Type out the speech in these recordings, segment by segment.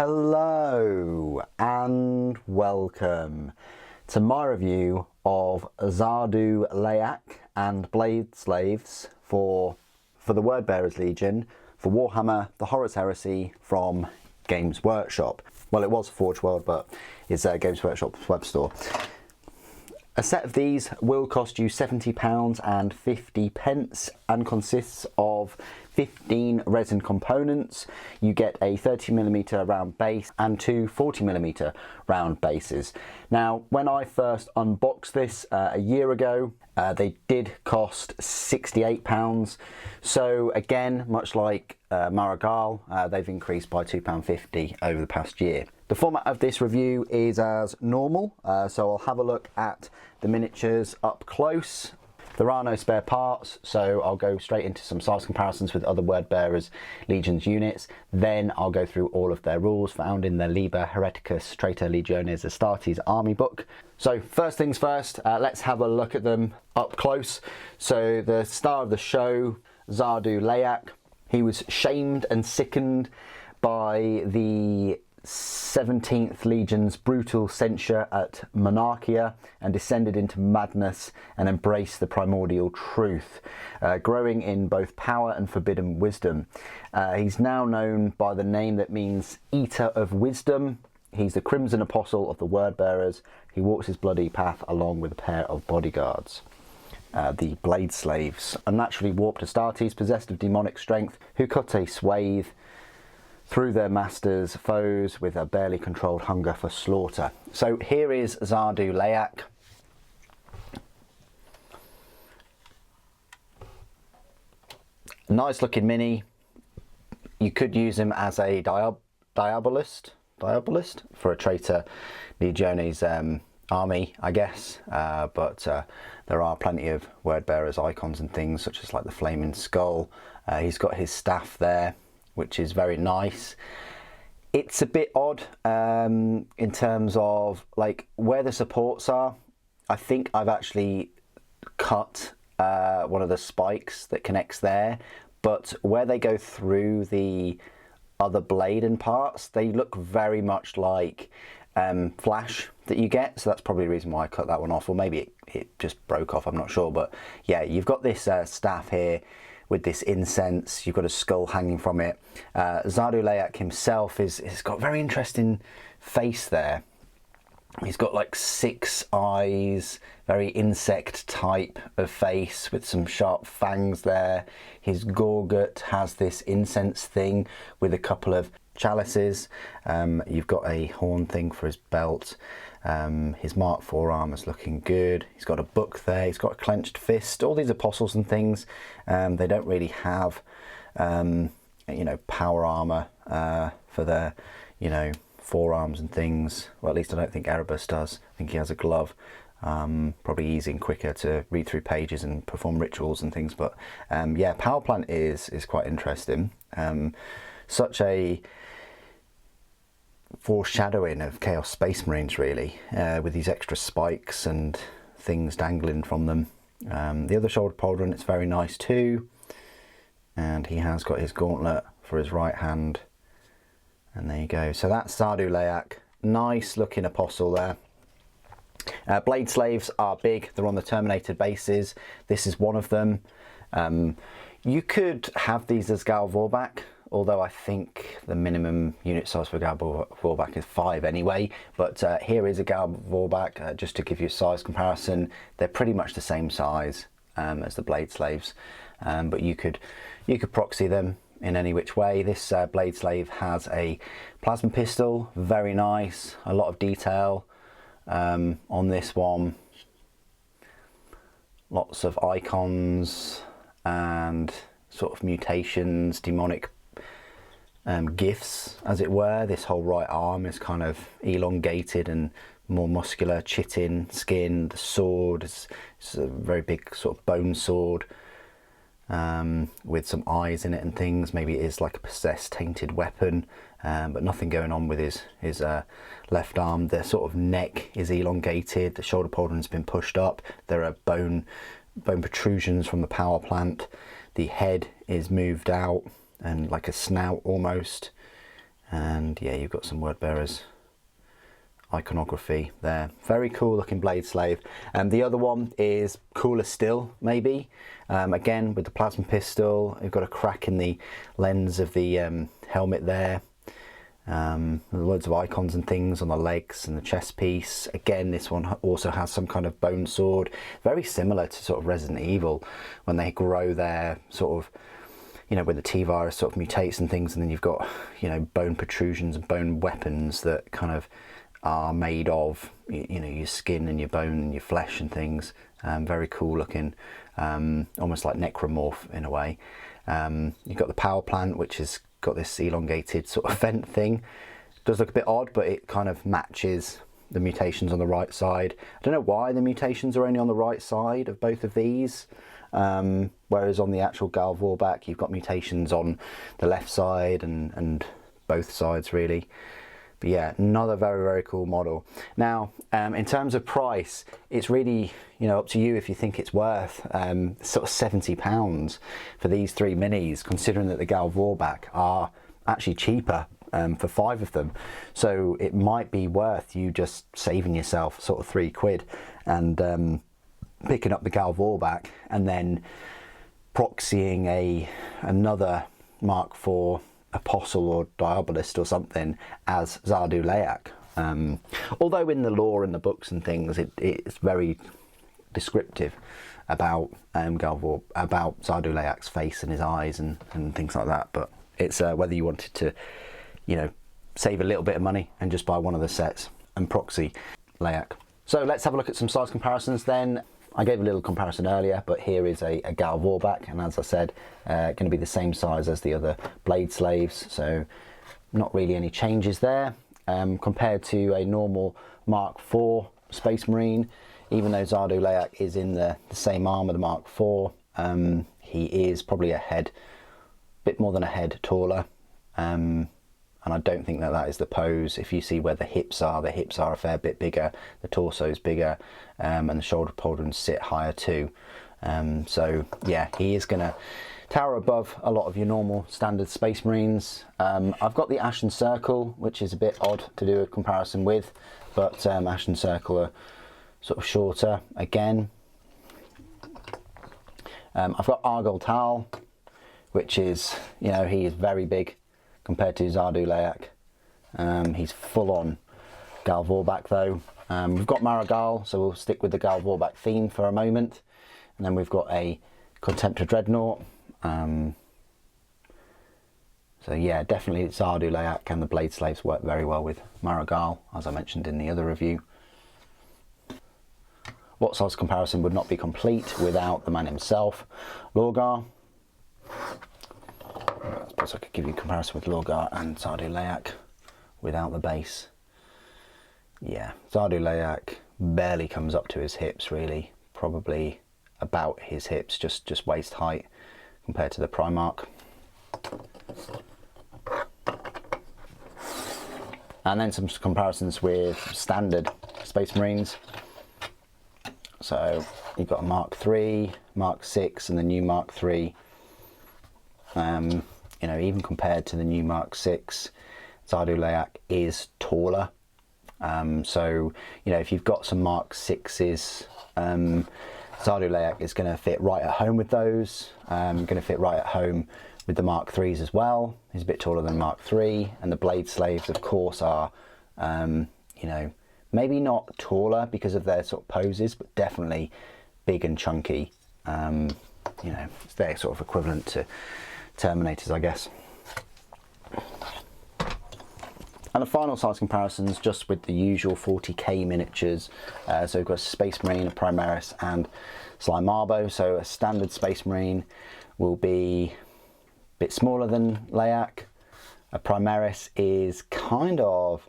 Hello and welcome to my review of Zardu Layak and Blade Slaves for the Wordbearers Legion for Warhammer the Horus Heresy from Games Workshop. Well, it was Forge World, but it's Games Workshop's web store. A set of these will cost you £70.50 and consists of 15 resin components. You get a 30mm round base and two 40mm round bases. Now, when I first unboxed this a year ago, they did cost £68. So again, much like Marigal, they've increased by £2.50 over the past year. The format of this review is as normal, so I'll have a look at the miniatures up close. There are no spare parts, so I'll go straight into some size comparisons with other Wordbearers Legions units. Then I'll go through all of their rules found in the Liber Hereticus Traitor Legiones Astartes army book. So first things first, let's have a look at them up close. So the star of the show, Zardu Layak, he was shamed and sickened by the 17th Legion's brutal censure at Monarchia and descended into madness and embraced the primordial truth, growing in both power and forbidden wisdom. He's now known by the name that means Eater of Wisdom. He's the Crimson Apostle of the Wordbearers. He walks his bloody path along with a pair of bodyguards. The Blade Slaves, unnaturally warped Astartes, possessed of demonic strength, who cut a swathe through their masters' foes with a barely controlled hunger for slaughter. So here is Zardu Layak. Nice looking mini. You could use him as a diabolist for a Traitor Legiones army, I guess, but there are plenty of Wordbearers icons and things, such as like the Flaming Skull. He's got his staff there, which is very nice. It's a bit odd in terms of like where the supports are. I think I've actually cut one of the spikes that connects there, but where they go through the other blade and parts, they look very much like flash that you get, so that's probably the reason why I cut that one off, or maybe it just broke off, I'm not sure. But yeah, you've got this staff here with this incense, you've got a skull hanging from it. Zardu Layak himself has got a very interesting face there. He's got like 6 eyes, very insect type of face with some sharp fangs there. His gorget has this incense thing with a couple of chalices. You've got a horn thing for his belt. His Mark forearm is looking good. He's got a book there. He's got a clenched fist. All these apostles and things, they don't really have, you know, power armor for their, you know, forearms and things. Well, at least I don't think Erebus does. I think he has a glove. Probably easing quicker to read through pages and perform rituals and things. But yeah, power plant is quite interesting. Such a foreshadowing of Chaos Space Marines, really, with these extra spikes and things dangling from them. The other shoulder pauldron, it's very nice too, and he has got his gauntlet for his right hand, and there you go. So that's Zardu Layak, nice looking apostle there. Blade Slaves are big, they're on the Terminated bases. This is one of them. You could have these as Gal Vorbak, although I think the minimum unit size for Gal Vorbak is 5 anyway. But here is a Gal Vorbak, just to give you a size comparison. They're pretty much the same size as the Blade Slaves, but you could proxy them in any which way. This Blade Slave has a plasma pistol, very nice, a lot of detail on this one. Lots of icons and sort of mutations, demonic gifts, as it were. This whole right arm is kind of elongated and more muscular, chitin skin. The sword is a very big sort of bone sword with some eyes in it and things. Maybe it is like a possessed, tainted weapon, but nothing going on with his left arm. The sort of neck is elongated, the shoulder pauldron's been pushed up, there are bone protrusions from the power plant, the head is moved out and like a snout almost. And yeah, you've got some word bearers iconography there. Very cool looking blade slave. And the other one is cooler still, maybe. Again, with the plasma pistol, you've got a crack in the lens of the helmet there. Loads of icons and things on the legs and the chest piece. Again, this one also has some kind of bone sword, very similar to sort of Resident Evil when they grow their sort of, you know, when the T-virus sort of mutates and things, and then you've got, you know, bone protrusions and bone weapons that kind of are made of, you know, your skin and your bone and your flesh and things. Very cool looking, almost like necromorph in a way. You've got the power plant, which has got this elongated sort of vent thing. Does look a bit odd, but it kind of matches the mutations on the right side. I don't know why the mutations are only on the right side of both of these, whereas on the actual Gal Vorbak you've got mutations on the left side and both sides really. But yeah, another very, very cool model. Now, in terms of price, it's really, you know, up to you if you think it's worth sort of £70 for these 3 minis, considering that the Gal Vorbak are actually cheaper for 5 of them. So it might be worth you just saving yourself sort of £3 and picking up the Gal Vorbak and then proxying another Mark IV Apostle or Diabolist or something as Zardu Layak. Although in the lore and the books and things it's very descriptive about about Zardu Layak's face and his eyes and things like that, but it's whether you wanted to, you know, save a little bit of money and just buy one of the sets and proxy Layak. So let's have a look at some size comparisons then. I gave a little comparison earlier, but here is a Gal Vorbak, and as I said, going to be the same size as the other blade slaves, so not really any changes there. Compared to a normal Mark IV Space Marine, even though Zardu Layak is in the same arm of the Mark IV, he is probably a bit more than a head taller. And I don't think that that is the pose. If you see where the hips are a fair bit bigger, the torso is bigger, and the shoulder pauldrons sit higher too. So yeah, he is going to tower above a lot of your normal standard Space Marines. I've got the Ashen Circle, which is a bit odd to do a comparison with, but Ashen Circle are sort of shorter again. I've got Argol Tal, which is, you know, he is very big compared to Zardu Layak. He's full on Gal Vorbak though. We've got Marigal, so we'll stick with the Gal Vorbak theme for a moment. And then we've got a Contemptor Dreadnought. So yeah, definitely Zardu Layak and the Blade Slaves work very well with Marigal, as I mentioned in the other review. What size comparison would not be complete without the man himself, Lorgar. I suppose I could give you a comparison with Lorgar and Zardu Layak without the base. Yeah, Zardu Layak barely comes up to his hips really, probably about his hips, just waist height compared to the Primarch. And then some comparisons with standard Space Marines. So you've got a Mark III, Mark VI and the new Mark III. You know, even compared to the new Mark VI, Zardu Layak is taller. So, you know, if you've got some Mark VIs, Zardu Layak is going to fit right at home with those. Going to fit right at home with the Mark IIIs as well. He's a bit taller than Mark III, and the Blade Slaves, of course, are, you know, maybe not taller because of their sort of poses, but definitely big and chunky. You know, it's their sort of equivalent to Terminators, I guess. And the final size comparisons just with the usual 40k miniatures. So we've got a Space Marine, a Primaris and Sly Marbo. So a standard Space Marine will be a bit smaller than Layak. A Primaris is kind of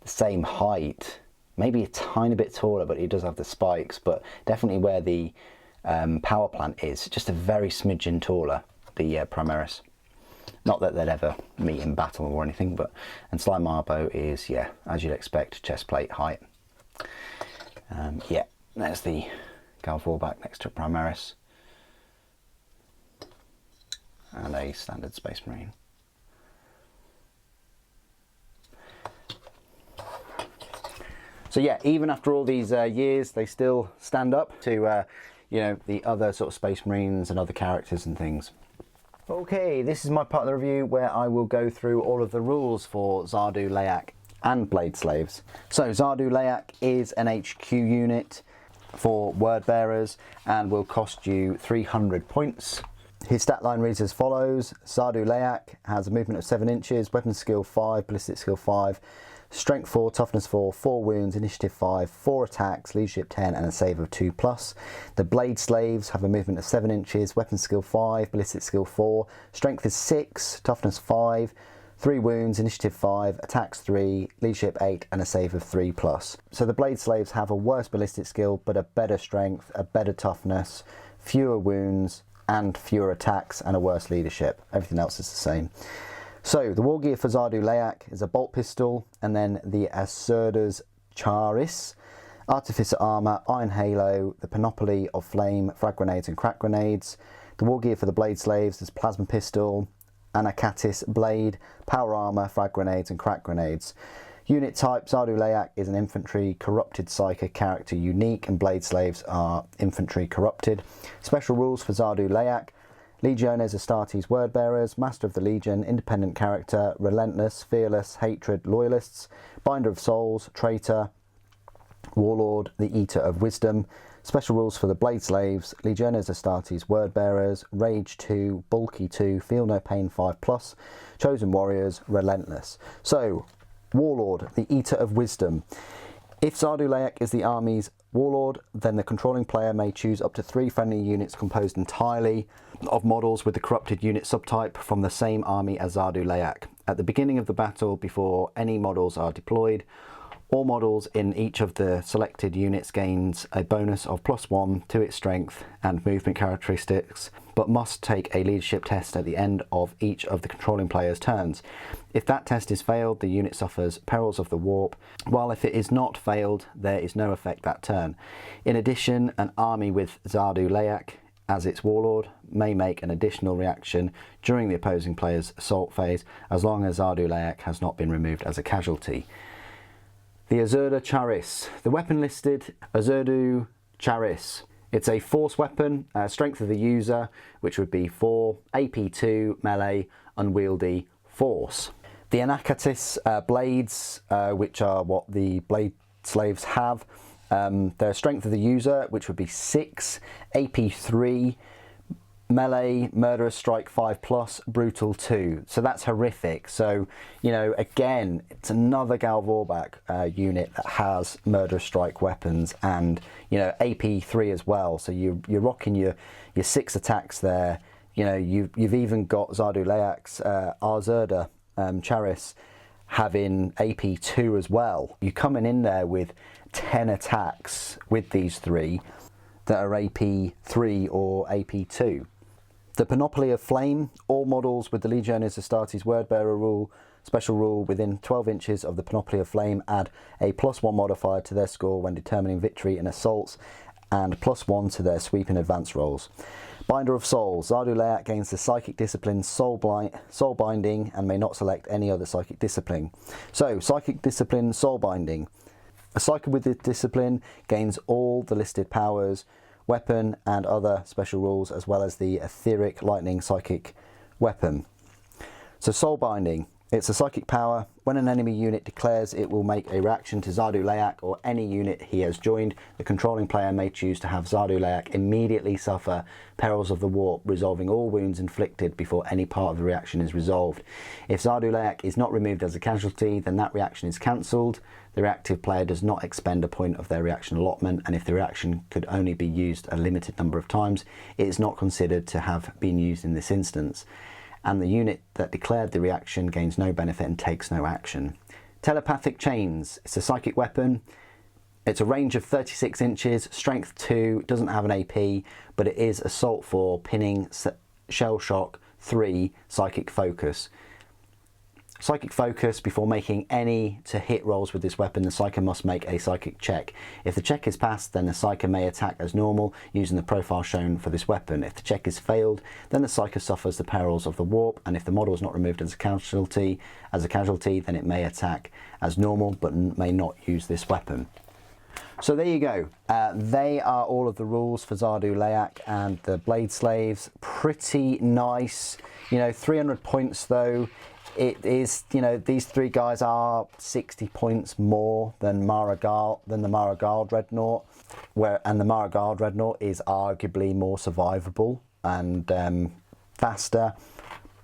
the same height, maybe a tiny bit taller, but he does have the spikes, but definitely where the power plant is, just a very smidgen taller, the Primaris. Not that they'd ever meet in battle or anything, but, and Sly Marbo is, yeah, as you'd expect, chest plate height. Yeah, there's the Gal Vorbak next to a Primaris. And a standard Space Marine. So yeah, even after all these years, they still stand up to you know, the other sort of Space Marines and other characters and things. Okay, this is my part of the review where I will go through all of the rules for Zardu Layak and Blade Slaves. So Zardu Layak is an HQ unit for word bearers and will cost you 300 points. His stat line reads as follows. Zardu Layak has a movement of 7 inches, weapon skill 5, ballistic skill 5, strength 4, toughness 4, 4 wounds, initiative 5, 4 attacks, leadership 10 and a save of 2+. The Blade Slaves have a movement of 7 inches, weapon skill 5, ballistic skill 4, strength is 6, toughness 5, 3 wounds, initiative 5, attacks 3, leadership 8 and a save of 3+. So the Blade Slaves have a worse ballistic skill but a better strength, a better toughness, fewer wounds and fewer attacks and a worse leadership. Everything else is the same. So the war gear for Zardu Layak is a bolt pistol and then the Asura's Charis, Artificer Armour, Iron Halo, the Panoply of Flame, frag grenades and crack grenades. The war gear for the Blade Slaves is Plasma Pistol, Anacatis Blade, Power Armour, frag grenades and crack grenades. Unit type, Zardu Layak is an infantry corrupted psychic character unique and Blade Slaves are infantry corrupted. Special rules for Zardu Layak. Legiones Astartes word bearers, Master of the Legion, independent character, relentless, fearless, hatred, loyalists, Binder of Souls, traitor, warlord, the Eater of Wisdom. Special rules for the Blade Slaves, Legiones Astartes word bearers, rage 2, bulky 2, feel no pain 5+, chosen warriors, relentless. So warlord, the Eater of Wisdom. If Zardu Layak is the army's warlord, then the controlling player may choose up to 3 friendly units composed entirely of models with the corrupted unit subtype from the same army as Zardu Layak. At the beginning of the battle, before any models are deployed, all models in each of the selected units gains a bonus of +1 to its strength and movement characteristics, but must take a leadership test at the end of each of the controlling player's turns. If that test is failed, the unit suffers perils of the warp, while if it is not failed, there is no effect that turn. In addition, an army with Zardu Layak as its warlord may make an additional reaction during the opposing player's assault phase, as long as Zardu Layak has not been removed as a casualty. The Asura's Charis. The weapon listed, Zardu Charis. It's a force weapon, strength of the user, which would be 4, AP2, melee, unwieldy, force. The Anacatis blades, which are what the Blade Slaves have, their strength of the user, which would be 6, AP3, melee, murderous strike 5+, brutal 2. So that's horrific. So, you know, again, it's another Gal Vorbak unit that has murderous strike weapons and, you know, AP3 as well. So you're rocking your 6 attacks there. You know, you've even got Zardu Layak's Asura's Charis having AP2 as well. You're coming in there with 10 attacks with these 3 that are AP3 or AP2. The Panoply of Flame, all models with the Legiones Astartes wordbearer rule, special rule, within 12 inches of the Panoply of Flame add a +1 modifier to their score when determining victory in assaults and +1 to their sweep and advance rolls. Binder of Souls, Zardu Layak gains the psychic discipline Soul Binding and may not select any other psychic discipline. So, psychic discipline, Soul Binding. A psychic with this discipline gains all the listed powers, weapon and other special rules, as well as the etheric lightning psychic weapon. So Soul Binding, it's a psychic power. When an enemy unit declares it will make a reaction to Zardu Layak or any unit he has joined, the controlling player may choose to have Zardu Layak immediately suffer perils of the warp, resolving all wounds inflicted before any part of the reaction is resolved. If Zardu Layak is not removed as a casualty, then that reaction is cancelled. The reactive player does not expend a point of their reaction allotment, and if the reaction could only be used a limited number of times, it is not considered to have been used in this instance, and the unit that declared the reaction gains no benefit and takes no action. Telepathic Chains, it's a psychic weapon. It's a range of 36 inches, strength 2, doesn't have an AP, but it is assault 4, pinning, shell shock 3, psychic focus. Psychic Focus. Before making any to hit rolls with this weapon, the Psyker must make a Psychic check. If the check is passed, then the Psyker may attack as normal using the profile shown for this weapon. If the check is failed, then the Psyker suffers the perils of the warp, and if the model is not removed as a casualty, then it may attack as normal but may not use this weapon. So there you go. They are all of the rules for Zardu Layak and the Blade Slaves. Pretty nice. You know, 300 points though. It is, you know, these three guys are 60 points more than the Mara Guard Dreadnought, and the Mara Guard Dreadnought is arguably more survivable and faster,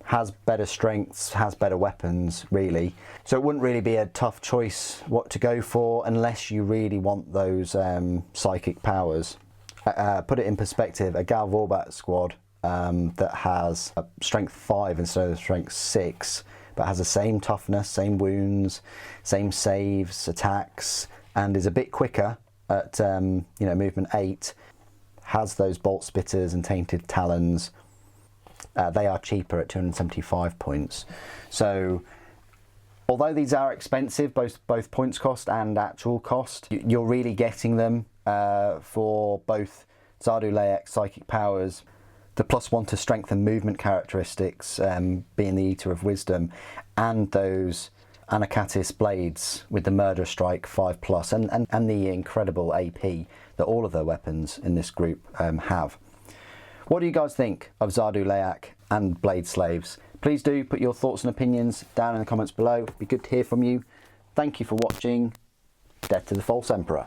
has better strengths, has better weapons, really. So it wouldn't really be a tough choice what to go for unless you really want those psychic powers. Put it in perspective, a Gal Vorbat squad that has strength 5 instead of strength 6, but has the same toughness, same wounds, same saves, attacks, and is a bit quicker at you know, movement 8, has those bolt spitters and tainted talons. They are cheaper at 275 points. So although these are expensive, both points cost and actual cost, you're really getting them for both Zardu Layak psychic powers, the +1 to strength and movement characteristics, being the Eater of Wisdom, and those Anakatis blades with the Murder Strike 5+, and the incredible AP that all of their weapons in this group have. What do you guys think of Zardu Layak and Blade Slaves? Please do put your thoughts and opinions down in the comments below. It'd be good to hear from you. Thank you for watching. Death to the False Emperor.